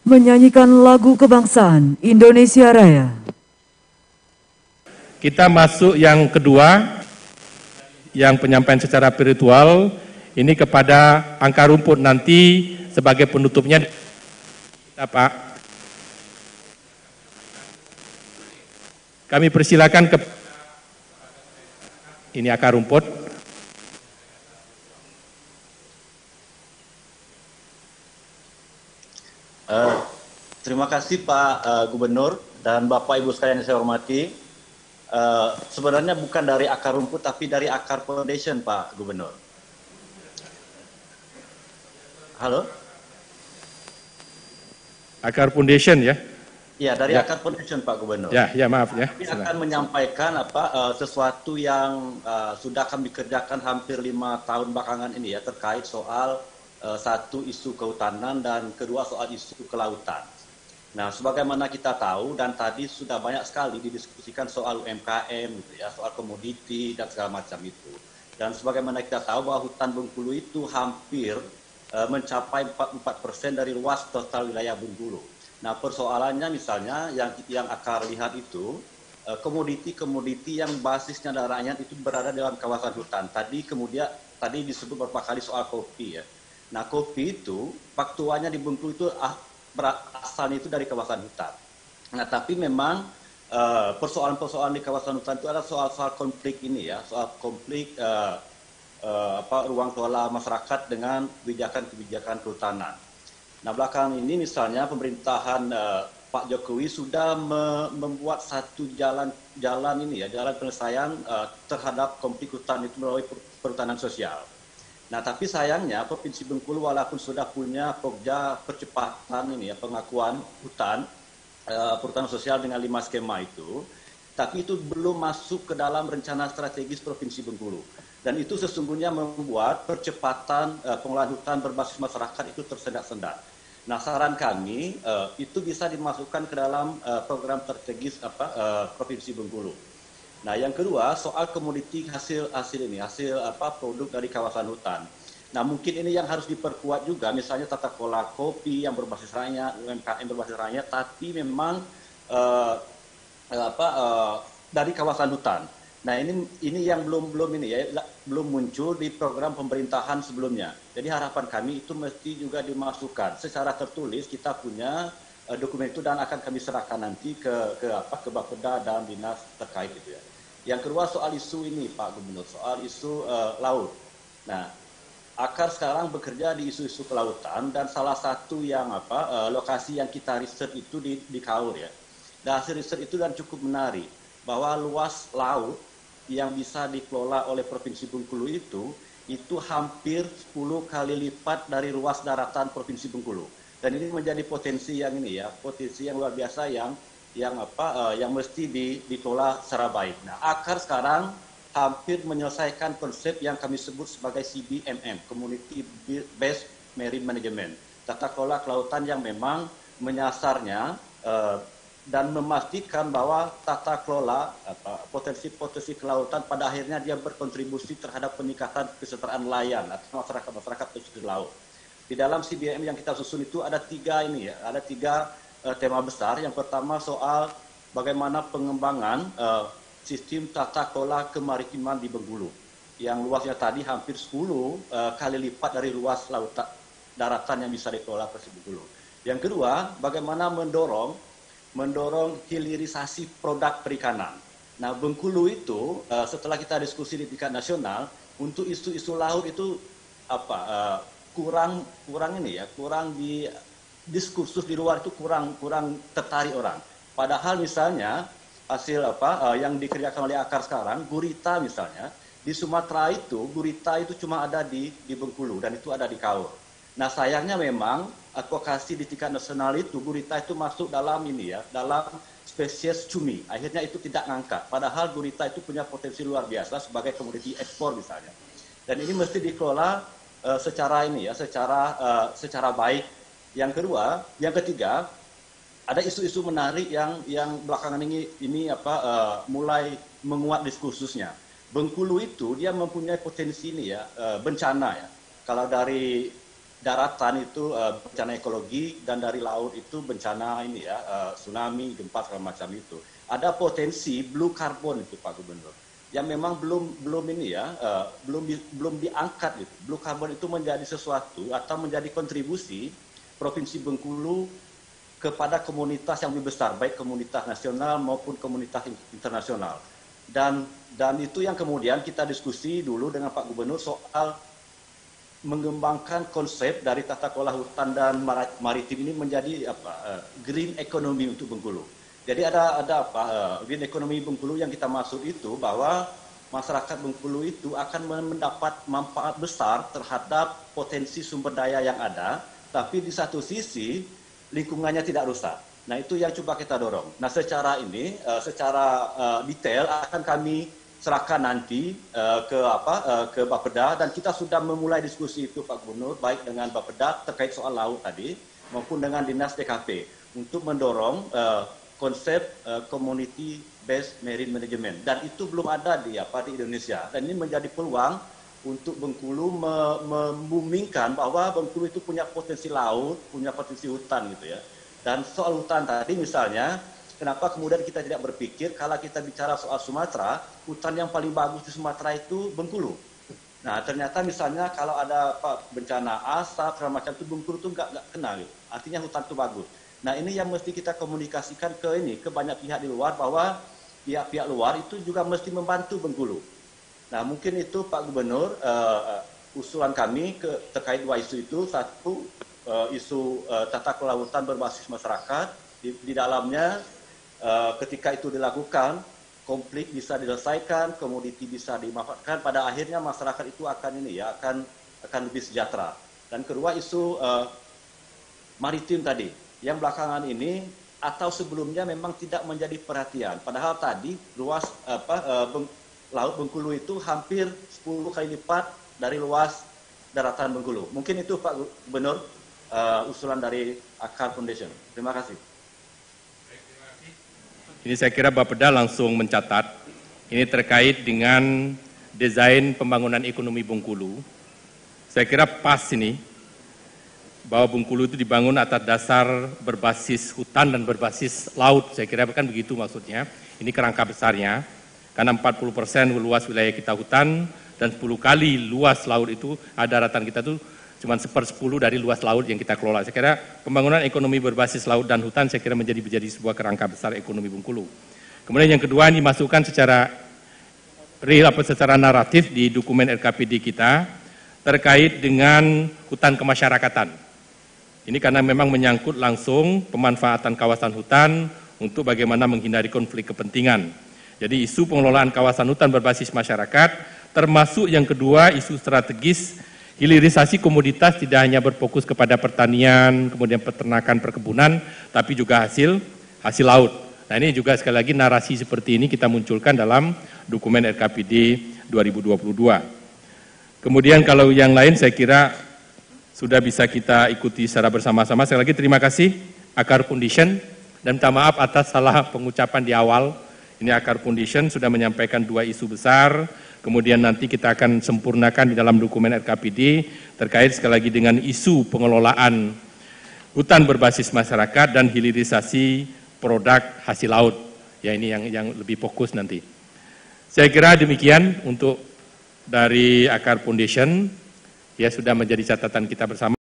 menyanyikan lagu kebangsaan Indonesia Raya. Kita masuk yang kedua, yang penyampaian secara virtual, ini kepada angka rumput nanti sebagai penutupnya. Pak, kami persilakan ke ini akar rumput. Terima kasih Pak Gubernur dan Bapak Ibu sekalian yang saya hormati. Sebenarnya bukan dari akar rumput tapi dari akar foundation Pak Gubernur. Halo? Akar foundation ya? Ya, dari akar foundation Pak Gubernur. Ya, maaf ya. Kami akan menyampaikan sesuatu yang sudah kami kerjakan hampir 5 tahun belakangan ini ya, terkait soal satu isu kehutanan dan kedua soal isu kelautan. Nah, sebagaimana kita tahu dan tadi sudah banyak sekali didiskusikan soal UMKM, gitu ya, soal komoditi dan segala macam itu. Dan sebagaimana kita tahu bahwa hutan Bengkulu itu hampir mencapai 44% dari luas total wilayah Bengkulu. Nah, persoalannya misalnya yang akar lihat itu komoditi-komoditi yang basisnya dan rakyat itu berada dalam kawasan hutan. Tadi disebut beberapa kali soal kopi ya. Nah, kopi itu faktualnya di Bengkulu itu asalnya itu dari kawasan hutan. Nah, tapi memang persoalan-persoalan di kawasan hutan itu ada soal-soal konflik ini ya, soal konflik ruang kelola masyarakat dengan kebijakan-kebijakan kehutanan. Nah, belakangan ini misalnya pemerintahan Pak Jokowi sudah membuat satu jalan penyelesaian terhadap konflik hutan itu melalui perhutanan sosial. Nah, tapi sayangnya Provinsi Bengkulu walaupun sudah punya pokja percepatan ini ya, pengakuan hutan, perhutanan sosial dengan 5 skema itu, tapi itu belum masuk ke dalam rencana strategis Provinsi Bengkulu. Dan itu sesungguhnya membuat percepatan pengelolaan hutan berbasis masyarakat itu tersendat-sendat. Nah, saran kami itu bisa dimasukkan ke dalam program strategis Provinsi Bengkulu. Nah, yang kedua soal komoditi hasil produk dari kawasan hutan. Nah, mungkin ini yang harus diperkuat juga, misalnya tata kelola kopi yang berbasis rakyat, UMKM berbasis rakyat, tapi memang dari kawasan hutan. Nah, ini yang belum muncul di program pemerintahan sebelumnya. Jadi harapan kami itu mesti juga dimasukkan secara tertulis. Kita punya dokumen itu dan akan kami serahkan nanti ke Bapeda dan dinas terkait itu ya. Yang kedua soal isu ini Pak Gubernur, soal isu laut. Nah, akar sekarang bekerja di isu-isu kelautan dan salah satu yang lokasi yang kita riset itu di Kaur ya. Dan hasil riset itu dan cukup menarik bahwa luas laut yang bisa dikelola oleh Provinsi Bengkulu itu hampir 10 kali lipat dari luas daratan Provinsi Bengkulu. Dan ini menjadi potensi yang potensi yang luar biasa yang mesti dikelola secara baik. Nah, akar sekarang hampir menyelesaikan konsep yang kami sebut sebagai CBMM, Community Based Marine Management, tata kelola kelautan yang memang menyasarnya dan memastikan bahwa tata kelola potensi kelautan pada akhirnya dia berkontribusi terhadap peningkatan kesejahteraan nelayan atau masyarakat pesisir laut. Di dalam CBM yang kita susun itu ada tiga tema besar. Yang pertama soal bagaimana pengembangan sistem tata kelola kemaritiman di Bengkulu yang luasnya tadi hampir 10 kali lipat dari luas lautan daratan yang bisa dikelola Provinsi Bengkulu. Yang kedua, bagaimana mendorong hilirisasi produk perikanan. Nah, Bengkulu itu setelah kita diskusi di tingkat nasional untuk isu-isu laut itu kurang di diskursus di luar itu kurang tertarik orang. Padahal misalnya hasil yang dikerjakan oleh akar sekarang, gurita misalnya di Sumatera itu gurita itu cuma ada di Bengkulu dan itu ada di Kaur. Nah, sayangnya memang advokasi di tingkat nasional itu gurita itu masuk dalam dalam spesies cumi. Akhirnya itu tidak ngangkat. Padahal gurita itu punya potensi luar biasa sebagai komoditi ekspor misalnya. Dan ini mesti dikelola secara baik. Yang ketiga, ada isu-isu menarik yang belakangan ini mulai menguat diskursusnya. Bengkulu itu dia mempunyai potensi bencana ya. Kalau dari daratan itu bencana ekologi dan dari laut itu bencana ini ya, tsunami, gempa segala macam itu. Ada potensi blue carbon itu Pak Gubernur, yang memang belum ini ya, belum diangkat gitu. Blue carbon itu menjadi sesuatu atau menjadi kontribusi Provinsi Bengkulu kepada komunitas yang lebih besar, baik komunitas nasional maupun komunitas internasional. Dan itu yang kemudian kita diskusi dulu dengan Pak Gubernur soal mengembangkan konsep dari tata kelola hutan dan maritim ini menjadi green economy untuk Bengkulu. Jadi ada green economy Bengkulu yang kita maksud itu bahwa masyarakat Bengkulu itu akan mendapat manfaat besar terhadap potensi sumber daya yang ada, tapi di satu sisi lingkungannya tidak rusak. Nah, itu yang coba kita dorong. Nah, secara detail akan kami serahkan nanti ke Bapeda, dan kita sudah memulai diskusi itu Pak Gubernur, baik dengan Bapeda terkait soal laut tadi maupun dengan Dinas DKP untuk mendorong konsep community based marine management, dan itu belum ada di Indonesia, dan ini menjadi peluang untuk Bengkulu membumingkan bahwa Bengkulu itu punya potensi laut, punya potensi hutan gitu ya. Dan soal hutan tadi misalnya, kenapa kemudian kita tidak berpikir kalau kita bicara soal Sumatera, hutan yang paling bagus di Sumatera itu Bengkulu. Nah, ternyata misalnya kalau ada bencana asap segala macam itu Bengkulu itu nggak kena gitu. Artinya hutan itu bagus. Nah, ini yang mesti kita komunikasikan ke banyak pihak di luar, bahwa pihak-pihak luar itu juga mesti membantu Bengkulu. Nah, mungkin itu Pak Gubernur, usulan kami terkait dua isu itu. Satu, isu tata kelola hutan berbasis masyarakat, di dalamnya ketika itu dilakukan, konflik bisa diselesaikan, komoditi bisa dimanfaatkan, pada akhirnya masyarakat itu akan lebih sejahtera. Dan kedua, isu maritim tadi, yang belakangan ini atau sebelumnya memang tidak menjadi perhatian. Padahal tadi luas laut Bengkulu itu hampir 10 kali lipat dari luas daratan Bengkulu. Mungkin itu Pak Gubernur, usulan dari Akar Foundation. Terima kasih. Ini saya kira Bapeda langsung mencatat, ini terkait dengan desain pembangunan ekonomi Bengkulu. Saya kira pas ini, bahwa Bengkulu itu dibangun atas dasar berbasis hutan dan berbasis laut. Saya kira kan begitu maksudnya. Ini kerangka besarnya, karena 40% luas wilayah kita hutan, dan 10 kali luas laut itu, ada daratan kita itu cuma 1/10 dari luas laut yang kita kelola. Saya kira pembangunan ekonomi berbasis laut dan hutan saya kira menjadi sebuah kerangka besar ekonomi Bengkulu. Kemudian yang kedua, ini dimasukkan secara naratif di dokumen RKPD kita terkait dengan hutan kemasyarakatan. Ini karena memang menyangkut langsung pemanfaatan kawasan hutan untuk bagaimana menghindari konflik kepentingan. Jadi isu pengelolaan kawasan hutan berbasis masyarakat, termasuk yang kedua isu strategis hilirisasi komoditas tidak hanya berfokus kepada pertanian, kemudian peternakan, perkebunan, tapi juga hasil laut. Nah, ini juga sekali lagi narasi seperti ini kita munculkan dalam dokumen RKPD 2022. Kemudian kalau yang lain saya kira sudah bisa kita ikuti secara bersama-sama. Sekali lagi terima kasih Akar Foundation, dan minta maaf atas salah pengucapan di awal. Ini Akar Foundation sudah menyampaikan 2 isu besar, kemudian nanti kita akan sempurnakan di dalam dokumen RKPD terkait sekali lagi dengan isu pengelolaan hutan berbasis masyarakat dan hilirisasi produk hasil laut. Ya, ini yang lebih fokus nanti. Saya kira demikian untuk dari Akar Foundation, ya sudah menjadi catatan kita bersama.